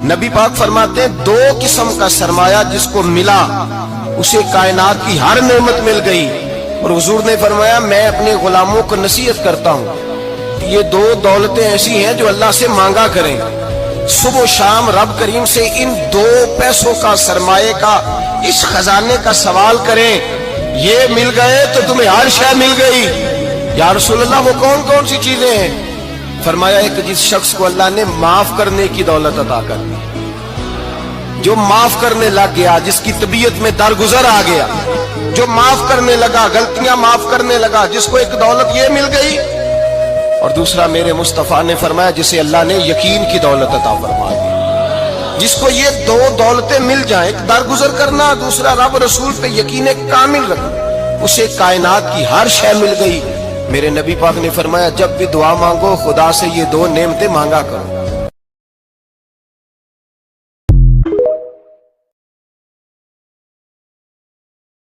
نبی پاک فرماتے ہیں دو قسم کا سرمایہ جس کو ملا اسے کائنات کی ہر نعمت مل گئی. اور حضور نے فرمایا میں اپنے غلاموں کو نصیحت کرتا ہوں یہ دو دولتیں ایسی ہیں جو اللہ سے مانگا کریں. صبح و شام رب کریم سے ان دو پیسوں کا سرمایہ کا اس خزانے کا سوال کریں. یہ مل گئے تو تمہیں ہر شے مل گئی. یا رسول اللہ وہ کون کون سی چیزیں ہیں؟ فرمایا ایک جس شخص کو اللہ نے معاف کرنے کی دولت عطا کر دی, جو معاف کرنے لگ گیا, جس کی طبیعت میں درگزر آ گیا, جو معاف کرنے لگا, غلطیاں معاف کرنے لگا, جس کو ایک دولت یہ مل گئی. اور دوسرا میرے مصطفیٰ نے فرمایا جسے اللہ نے یقین کی دولت عطا فرما دی. جس کو یہ دو دولتیں مل جائیں, ایک درگزر کرنا, دوسرا رب رسول پہ یقین کامل رکھنا, اسے کائنات کی ہر شے مل گئی. میرے نبی پاک نے فرمایا جب بھی دعا مانگو خدا سے یہ دو نعمتیں مانگا کرو.